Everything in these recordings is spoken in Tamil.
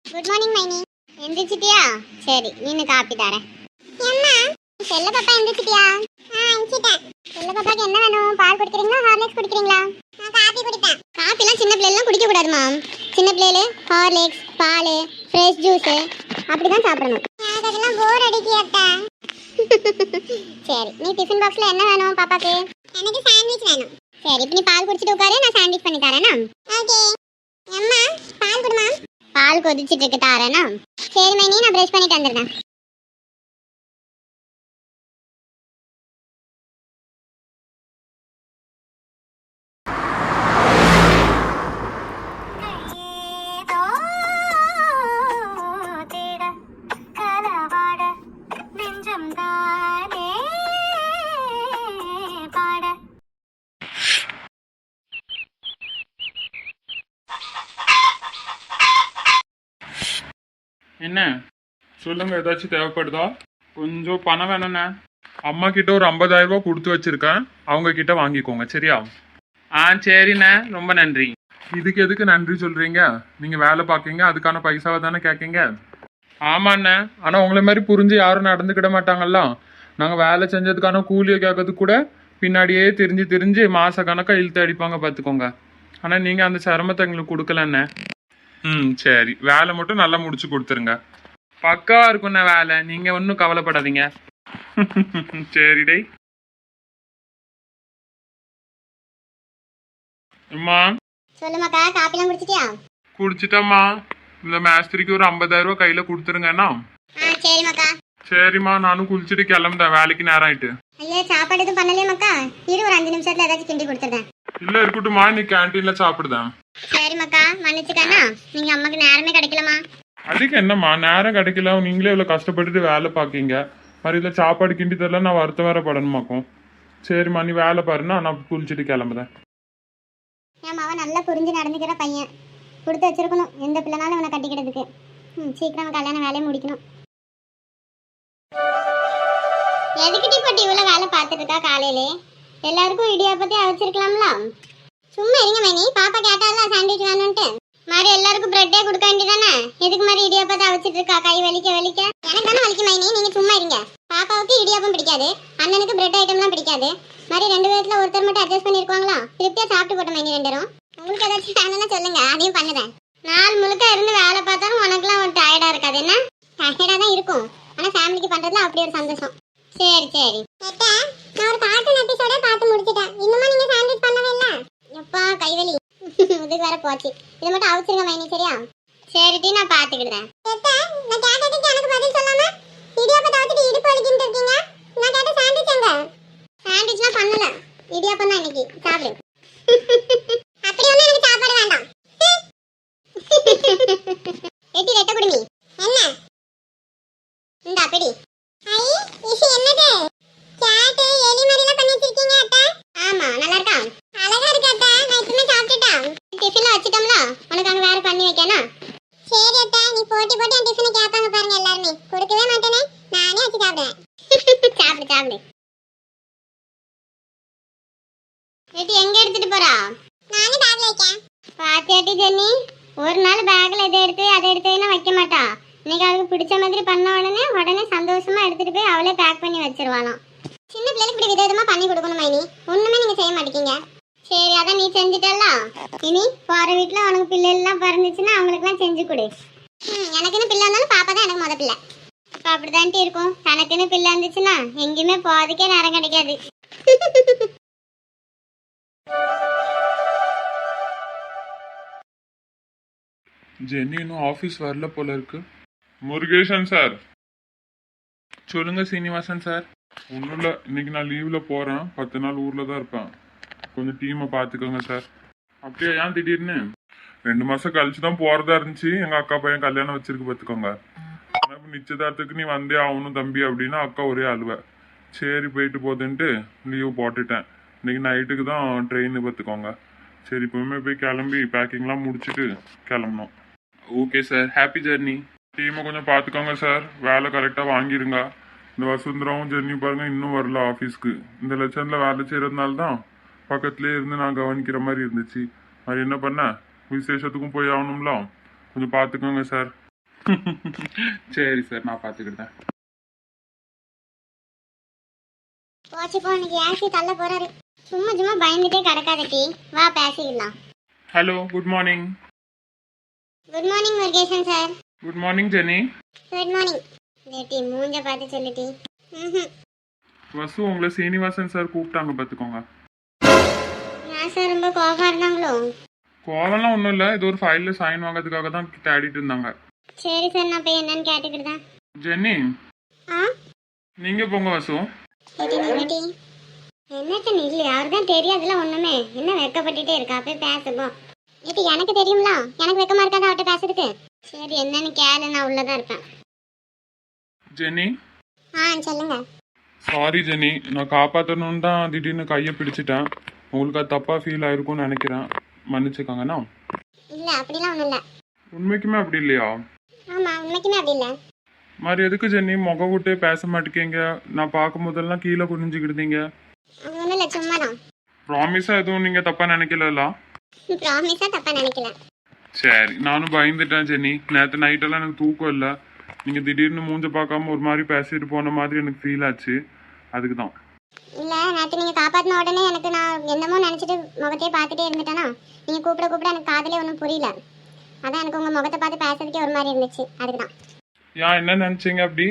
குட் மார்னிங் மைனி. எந்திரிச்சிட்டியா? சரி நீனு காப்பி தரேன். அம்மா செல்ல பாப்பா எந்திரிச்சிட்டியா? எந்திரிச்சிட்டேன். செல்ல பாப்பாக்கு என்ன வேணும்? பால் குடிக்கிறீங்களா ஹார்லிக்ஸ் குடிக்கிறீங்களா? நான் காபி குடிப்பேன். காபிலாம் சின்ன பிள்ளைலாம் குடிக்க கூடாதுமா. சின்ன பிள்ளைல ஹார்லிக்ஸ், பால், ஃப்ரெஷ் ஜூஸ் அப்படிதான் சாப்பிடணும். எனக்கு அதெல்லாம் போர் அடிக்குது அத்தை. சரி நீ டிஃபன் பாக்ஸ்ல என்ன வேணும் பாப்பாக்கு? எனக்கு சாண்ட்விச் வேணும். சரி இப்போ நீ பால் குடிச்சிட்டு உட்காரு, நான் சாண்ட்விச் பண்ணி தரேனா? ஓகே. அம்மா பால் குடுமா. பால் கொதிச்சிட்டு இருக்கு தாரேனா? சரி மைனி நான் பிரஷ் பண்ணிட்டு வந்துடுறேன். என்ன சொல்லுங்க, ஏதாச்சும் தேவைப்படுதா? கொஞ்சம் பணம் வேணும்ண்ணே. அம்மா கிட்ட ஒரு 50,000 ரூபாய் கொடுத்து வச்சிருக்கேன், அவங்க கிட்ட வாங்கிக்கோங்க சரியா? சரிண்ணே ரொம்ப நன்றி. இதுக்கு எதுக்கு நன்றி சொல்றீங்க? நீங்க வேலை பார்க்கீங்க, அதுக்கான பைசாவை தானே கேட்கீங்க. ஆமாண்ணே, ஆனா உங்களை மாதிரி புரிஞ்சு யாரும் நடந்துக்கிட மாட்டாங்கல்ல. நாங்க வேலை செஞ்சதுக்கான கூலியை கேட்கறதுக்கு கூட பின்னாடியே திரிஞ்சு திரிஞ்சு மாச கணக்கா இழுத்து அடிப்பாங்க பார்த்துக்கோங்க. ஆனா நீங்க அந்த சிரமத்தை எங்களுக்கு கொடுக்கலண்ணே. சரி, வேலை மட்டும் நல்லா முடிச்சு கொடுத்துருங்க. பக்காவா இருக்குண்ணே வேலை, நீங்க ஒன்றும் கவலைப்படாதீங்க. சரி டேய். அம்மா சொல்லுமாக்கா, காப்பிலாம் குடிச்சிட்டியா? குடிச்சிட்டம்மா. இந்த மேஸ்திரிக்கு ஒரு 50,000 ரூபாய் கையில கொடுத்துருங்கண்ணா. சரிமாக்கா. சரிம்மா, நானும் குளிச்சுட்டு கிளம்புறேன், வேலைக்கு நேரம் ஆயிட்டு. ஐயா சாப்பாடு எதுவும் பண்ணலையாக்கா? இரு ஒரு 5 நிமிஷத்துல ஏதாச்சும் கிண்டி கொடுத்துறேன். இல்ல இருக்கட்டும்மா, நீ கேன்டீன்ல சாப்பிடுதேன். சரிமாக்கா மன்னிச்சுக்கானா, நீங்க அம்மாக்கு நேரமே கிடைக்கலமா. அதுக்கு என்னம்மா நேரம் கிடைக்கல, நீங்களே இவ்வளவு கஷ்டப்பட்டுட்டு வேலை பாக்கீங்க. மாதிரி இல்ல சாப்பாடு கிண்டி தரல, நான் வருத்த வேற படணுமாக்கும். சரிம்மா நீ வேலை பாருன்னா நான் குளிச்சுட்டு கிளம்புறேன். என் மாவன் நல்லா புரிஞ்சு நடந்துக்கிற பையன், கொடுத்து வச்சிருக்கணும் எந்த பிள்ளைனாலும் இவனை கட்டிக்கிறதுக்கு. சீக்கிரம் கல்யாண வேலையை முடிக்கணும். எதுக்கிட்டி போட்டு இவ்வளோ வேலை பார்த்துட்டு இருக்கா? காலையிலே எல்லாருக்கும் இடியாப்பத்தி அழைச்சிருக்கலாம்ல. சும்மா இருங்க மைனி, பாப்பா கேட்டால சாண்ட்விச் வேணும்ட்டு. மாதிரி எல்லாருக்கும் பிரெட்டே கொடுக்க வேண்டியதானே? எதுக்கு மாதிரி இடியாப்பத்தை அழைச்சிட்டு இருக்கா? கை வலிக்க வலிக்க எனக்கு தானே வலிக்க மைனி, நீங்க சும்மா இருங்க. பாப்பாவுக்கு இடியாப்பம் பிடிக்காது, அண்ணனுக்கு பிரெட் ஐட்டம்லாம் பிடிக்காது. மாதிரி 2 பேர்த்துல ஒருத்தர் மட்டும் அட்ஜஸ்ட் பண்ணிருக்காங்களா? திருப்தியா சாப்பிட்டு போட்ட மைனி 2 பேரும். உங்களுக்கு ஏதாச்சும் வேணும்னா சொல்லுங்க, அதையும் பண்ணுறேன். நாள் முழுக்க இருந்து வேலை பார்த்தாலும் உனக்குலாம் ஒரு டயர்டா இருக்காது என்ன? டயர்டா தான் இருக்கும், ஆனா ஃபேமிலிக்கு பண்றதுல அப்படி ஒரு சந்தோஷம். சரி சரி. நான் ஒரு கார்ட்டூன் எபிசோட பார்த்து முடிச்சிட்டேன். இன்னுமா நீங்க சாண்ட்விச் பண்ணவே இல்ல? எப்பா கைவலி முதுகு வேற போச்சு. இத மட்டும் அவுச்சிருங்க மைனி சரியா? சரிடி நான் பாத்துக்கிறேன். நான் கேட்டதுக்கு எனக்கு பதில் சொல்லாம இடியாப்பம் தவிர்த்துட்டு இடுப்பு வலிக்கிட்டு இருக்கீங்க. நான் கேட்ட சாண்ட்விச் எங்க? சாண்ட்விச்லாம் பண்ணல, இடியாப்பம் தான் இன்னைக்கு சாப்பிடு. அப்படி ஒண்ணு எனக்கு சாப்பாடு வேண்டாம். எட்டி ரெட்ட குடுமி என்ன இந்த அப்படி. ஐ இது என்னது? கேட் எலி மாதிரிலாம் பண்ணி வச்சிருக்கீங்க அத்தை. ஆமா நல்லா இருக்கா? அழகா இருக்கு அத்தை. நான் இப்பவே சாப்பிட்டுட்டேன். டிஃபன்ல வச்சிட்டோம்ல, உனக்கு அங்க வேற பண்ணி வைக்கணும். சரி அத்தை, நீ போட்டி போட்டு அந்த டிஃபனை கேட்பாங்க பாருங்க எல்லாரும். கொடுக்கவே மாட்டேனே, நானே வச்சு சாப்பிடுவேன். சாப்பிடு சாப்பிடு. எட்டி எங்க எடுத்துட்டு போறா? நானே பேக்ல வைக்கேன். பாத்தியாட்டி ஜென்னி, ஒரு நாள் பேக்ல இதை எடுத்து அதை எடுத்துன்னா வைக்க மாட்டா. இன்னைக்கு அவளுக்கு பிடிச்ச மாதிரி பண்ண உடனே சந்தோஷமா எடுத்துட்டு போய் அவளே பேக் பண்ணி வச்சிருவாளாம். சின்ன பிள்ளைக்கு இப்படி விதவிதமா பண்ணி கொடுக்கணும் மைனி, ஒண்ணுமே நீங்க செய்ய மாட்டீங்க. சரி அதான் நீ செஞ்சுட்டல்ல, இனி போற வீட்டுல உனக்கு பிள்ளை எல்லாம் பிறந்துச்சுன்னா அவங்களுக்குலாம் செஞ்சு கொடு. எனக்குன்னு பிள்ளை இருந்தாலும் பாப்பா தான் எனக்கு முத பிள்ளை. இப்ப அப்படிதான்ட்டு இருக்கும், தனக்குன்னு பிள்ளை இருந்துச்சுன்னா எங்கேயுமே போறதுக்கே நேரம் கிடைக்காது. ஜென்னி இன்னும் ஆஃபீஸ் வரல போல இருக்கு. முருகேசன் சார். சொல்லுங்க சீனிவாசன் சார். ஒன்றும் இல்லை, இன்னைக்கு நான் லீவில் போகிறேன், 10 நாள் ஊரில் தான் இருப்பேன். கொஞ்சம் டீமை பார்த்துக்கோங்க சார். அப்படியே ஏன் திடீர்னு? 2 மாதம் கழிச்சு தான் போகிறதா இருந்துச்சு, எங்கள் அக்கா பையன் கல்யாணம் வச்சிருக்கு பார்த்துக்கோங்க. ஆனால் இப்போ நிச்சயதார்த்தத்துக்கு நீ வந்தே ஆகணும் தம்பி அப்படின்னா அக்கா ஒரே அழுவ. சரி போயிட்டு போகுதுன்ட்டு லீவ் போட்டுட்டேன். இன்னைக்கு நைட்டுக்கு தான் ட்ரெயின் பார்த்துக்கோங்க. சரி இப்போவுமே போய் கிளம்பி பேக்கிங்லாம் முடிச்சுட்டு கிளம்பணும். Okay sir, happy journey. டீமை கொஞ்சம் பார்த்துக்கோங்க சார், வேலை கரெக்டாக வாங்கிடுங்க. இந்த வசுந்தராவும் ஜெர்னி பாருங்க இன்னும் வரல ஆஃபீஸ்க்கு. இந்த லட்சத்தில் வேலை செய்கிறதுனால தான் பக்கத்துலேயே இருந்து நான் கவனிக்கிற மாதிரி இருந்துச்சு. அது என்ன பண்ண, விசேஷத்துக்கும் போய் ஆகணும்ல, கொஞ்சம் பார்த்துக்கோங்க சார். சரி சார், நான் பார்த்துக்கிட்டேன். போச்சு போ, இன்னைக்கு ஆசி தள்ள போறாரு. சும்மா சும்மா பயந்துட்டே கிடக்காத டீ, வா பேசிக்கலாம். Hello, good morning. Good morning Murugesan sir. Good morning Jenny. Good morning. Tea மூஞ்ச பார்த்து சொல்லு டீ. வசு, உங்களை சீனிவாசன் சார் கூப்பிட்டாங்க பார்த்துக்கோங்க. ஏன் சார் ரொம்ப கோபமா இருந்தாங்களோ? கோவம்லாம் ஒன்றும் இல்லை, இது ஒரு ஃபைலில் சைன் வாங்கிறதுக்காக தான் தேடிட்டு இருந்தாங்க. சரி சார், நான் போய் என்னன்னு கேட்டுக்கிட்டுதான். ஜெனி, ஆ நீங்கள் போங்க வசு. என்னத்த நீ இல்லை, யாருதான் தெரியாதுல ஒண்ணுமே, என்ன வெக்கப்பட்டுட்டே இருக்கா, போய் பேசுவோம். இது எனக்கு தெரியும்ல, எனக்கு வெக்கமா இருக்காது அவட்ட பேசுறதுக்கு. சரி என்னன்னு கேளு, நான் உள்ளதான் இருப்பேன். ஜெனி. சொல்லுங்க. சாரி ஜெனி, நான் காப்பாற்றணுன்னு தான் திடீர்னு கையை பிடிச்சிட்டேன். உங்களுக்கு அது தப்பாக ஃபீல் ஆயிருக்கும்னு நினைக்கிறேன், மன்னிச்சுக்கோங்கண்ணா. இல்ல அப்படிலாம் ஒண்ணும் இல்ல. உண்மைக்குமே அப்படி இல்லையா? ஆமா உண்மைக்குமே அப்படி இல்ல. மாதிரி எதுக்கு ஜெனி முகம் விட்டே பேச மாட்டேங்க? நான் பார்க்கும் போதெல்லாம் கீழே குனிஞ்சுக்கிட்டீங்க. ஒண்ணும் இல்ல, சும்மாதான். ப்ராமிஸா எதுவும் நீங்க தப்பா நினைக்கல? ப்ராமிஸா தப்பா நினைக்கல. சரி, நானும் பயந்துட்டேன் ஜெனி. நேற்று நைட்டெல்லாம் எனக்கு தூக்கம் இல்லை. நீங்க திடீர்னு மூஞ்ச பார்க்காம ஒரு மாதிரி பேசிட்டு போன மாதிரி எனக்கு ஃபீல் ஆச்சு, அதுக்கு தான். இல்ல, நேற்று நீங்க காப்பாத்தின உடனே எனக்கு நான் என்னமோ நினைச்சிட்டு முகத்தையே பார்த்துட்டே இருந்துட்டேனா, நீங்க கூப்பிட எனக்கு காதலே ஒன்றும் புரியல. அதான் எனக்கு உங்க முகத்தை பார்த்து பேசுறதுக்கே ஒரு மாதிரி இருந்துச்சு, அதுக்கு தான். ஏன், என்ன நினைச்சீங்க அப்படி?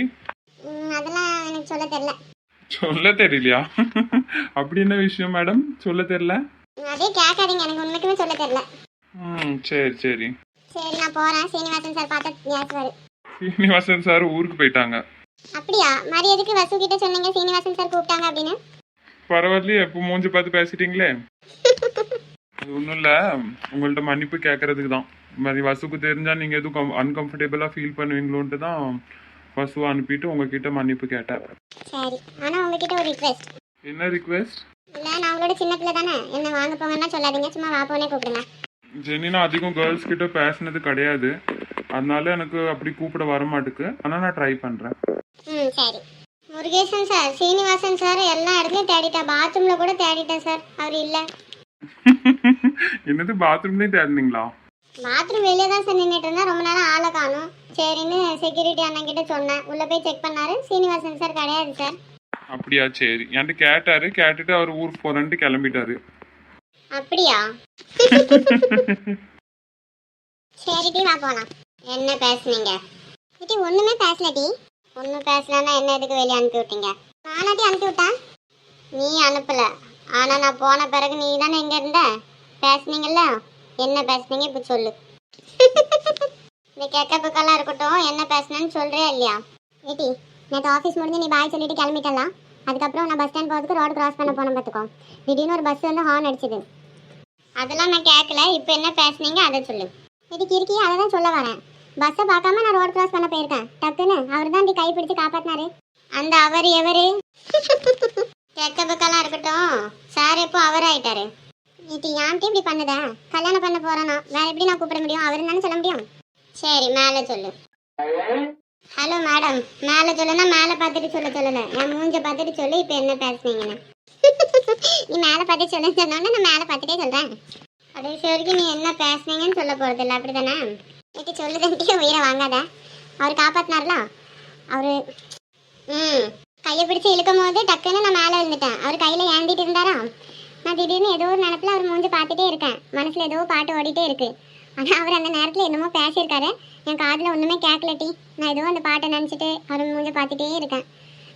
அதெல்லாம் எனக்கு சொல்ல தெரியல. சொல்ல தெரியலையா? அப்படி என்ன விஷயம் மேடம், சொல்ல தெரியல? அதே கேட்காதீங்க, எனக்கு உண்மைக்குமே சொல்ல தெரியல. சரி சரி சரி, நான் போறேன். சீனிவாசன் சார் பார்த்தா பேசுவாரு. சீனிவாசன் சார் ஊருக்கு போயிட்டாங்க. அப்படியா? மாதிரி எதுக்கு வசு கிட்ட சொன்னீங்க சீனிவாசன் சார் கூப்பிட்டாங்க அப்படின்னு? பரவாயில்லையே, எப்போ மூஞ்சி பார்த்து பேசிட்டீங்களே. அது ஒன்றும் இல்லை, உங்கள்கிட்ட மன்னிப்பு கேட்கறதுக்கு தான். மாதிரி வசுக்கு தெரிஞ்சா நீங்க எதுவும் அன்கம்ஃபர்டபுளா ஃபீல் பண்ணுவீங்களோன்ட்டு தான் வசுவை அனுப்பிட்டு உங்ககிட்ட மன்னிப்பு கேட்டேன். சரி, ஆனா உங்ககிட்ட ஒரு ரிக்வெஸ்ட். என்ன ரிக்வெஸ்ட்? இல்ல, நான் உங்களோட சின்ன பிள்ளை தானே, என்ன வாங்க போங்கன்னா சொல்லாதீங்க, சும்மா வா போனே கூப்பிடுங்க. ஜெனி, நான் அதிகம் கேர்ள்ஸ் கிட்ட பேசினது கிடையாது, அதனால எனக்கு அப்படி கூப்பிட வர மாட்டுக்கு. ஆனா நான் ட்ரை பண்றேன். சரி. முருகேசன் சார், சீனிவாசன் சார் எல்லா இடத்துலயும் தேடிட்டேன், பாத்ரூம்ல கூட தேடிட்டேன் சார், அவர் இல்ல. என்னது, பாத்ரூம்லயும் தேடினீங்களா? பாத்ரூம் வெளியே தான் சார் நின்றுட்டு இருந்தா, ரொம்ப நேரம் ஆளை காணும். சரின்னு செக்யூரிட்டி அண்ணன் கிட்ட சொன்னேன், உள்ள போய் செக் பண்ணாரு, சீனிவாசன் சார் கிடையாது சார். அப்படியா? சரி, என்கிட்ட கேட்டாரு, கேட்டுட்டு அவர் ஊருக்கு போறேன்ட்டு கிளம்பிட்டாரு. அப்படியா? சரி டி, வா போலாம். என்ன பேசுனீங்க? டி ஒண்ணுமே பேசல டி. ஒன்றும் பேசலன்னா என்ன எதுக்கு வெளியே அனுப்பி விட்டீங்க? நானாட்டி அனுப்பி விட்டேன், நீ அனுப்பல. ஆனா நான் போன பிறகு நீ தானே இங்க இருந்த, பேசுனீங்கல்ல. என்ன பேசுனீங்க இப்ப சொல்லு. இந்த கெட்ட புக்கெல்லாம் இருக்கட்டும், என்ன பேசுனேன்னு சொல்றியா இல்லையா? ஏடி, நேற்று ஆஃபீஸ் முடிஞ்சு நீ பாய் சொல்லிட்டு கிளம்பிட்டலாம். அதுக்கப்புறம் நான் பஸ் ஸ்டாண்ட் போகிறதுக்கு ரோடு கிராஸ் பண்ண போன பார்த்துக்கோ, திடீர்னு ஒரு பஸ் வந்து ஹார்ன் அடிச்சுது. அதெல்லாம் நான் கேட்கல, இப்போ என்ன பேசுனீங்க அதை சொல்லு. இதுக்கு இருக்கி அதை தான் சொல்ல வரேன். பஸ்ஸை பார்க்காம நான் ரோடு கிராஸ் பண்ண போயிருக்கேன், டக்குன்னு அவர் தான் கை பிடிச்சி காப்பாத்தினாரு. அந்த அவர் எவரு? கெட்ட புக்கெல்லாம் இருக்கட்டும், சார் எப்போ அவர் ஆயிட்டாரு? இது ஏன்ட்டு இப்படி பண்ணுதா? கல்யாணம் பண்ண போறேன்னா வேற எப்படி நான் கூப்பிட முடியும்? அவரு தானே சொல்ல முடியும். சரி, மேலே சொல்லு. ஹலோ மேடம், மேலே சொல்லுன்னா மேலே பார்த்துட்டு சொல்லல, என் மூஞ்ச பார்த்துட்டு சொல்லு. இப்போ என்ன பேசுனீங்கன்னு நீ மேலே பார்த்து சொல்ல சொன்னோன்னு நான் மேலே பார்த்துட்டே சொல்கிறேன். கடைசி வரைக்கும் நீ என்ன பேசுனீங்கன்னு சொல்ல போகிறது இல்லை, அப்படி தானே? இது சொல்லுதுன்ட்டு உயிரை வாங்காத. அவர் காப்பாற்றினார்ல, அவரு கையை பிடிச்சி இழுக்கும் போது டக்குன்னு நான் மேலே விழுந்துட்டேன். அவர் கையில் ஏந்திட்டு இருந்தாரா, நான் திடீர்னு ஏதோ ஒரு நினப்பில் அவர் மூஞ்சி பார்த்துட்டே இருக்கேன், மனசில் ஏதோ பாட்டு ஓடிட்டே இருக்கு. ஆனால் அவர் அந்த நேரத்தில் என்னமோ பேசியிருக்காரு, என் காதில் ஒன்றுமே கேட்கலட்டி. நான் ஏதோ அந்த பாட்டை நினச்சிட்டு அவர் மூஞ்சி பார்த்துட்டே இருக்கேன்.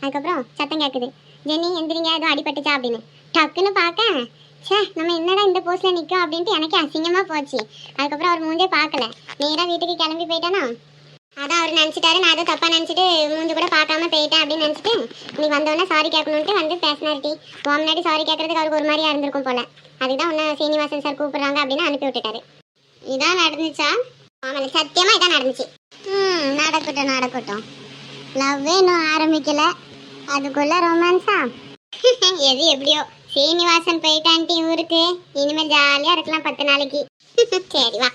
அதுக்கப்புறம் சத்தம் கேட்குது, ஜெனி எந்திரிங்க, ஏதோ அடிபட்டுச்சா அப்படின்னு. டக்குன்னு பார்க்க, சே நம்ம என்னடா இந்த போஸ்ட்டில் நிற்கும் அப்படின்ட்டு எனக்கு அசிங்கமாக போச்சு. அதுக்கப்புறம் அவர் மூஞ்சே பார்க்கல, நேராக வீட்டுக்கு கிளம்பி போயிட்டானா. அதான் அவர் நினச்சிட்டாரு நான் ஏதோ தப்பாக நினச்சிட்டு மூஞ்சி கூட பார்க்காம போயிட்டேன் அப்படின்னு நினச்சிட்டு இன்னைக்கு வந்தோடனே சாரி கேட்கணுன்ட்டு வந்து பேசினார்ட்டி. முன்னாடி சாரி கேட்கறதுக்கு அவருக்கு ஒரு மாதிரியா இருந்திருக்கும் போல, அதுதான் உன்னை சீனிவாசன் சார் கூப்பிடுறாங்க அப்படின்னு அனுப்பி விட்டுட்டாரு. இதான் நடந்துச்சா? ஆமாம், சத்தியமாக இதான் நடந்துச்சு. நடக்கட்டும். லவ்வே இன்னும் ஆரம்பிக்கல, அதுக்குள்ள ரொமான்ஸா? எது எப்படியோ சீனிவாசன் போயிட்டான்ட்டு ஊருக்கு, இனிமேல் ஜாலியா இருக்கலாம் 10 நாளைக்கு. சரி வா.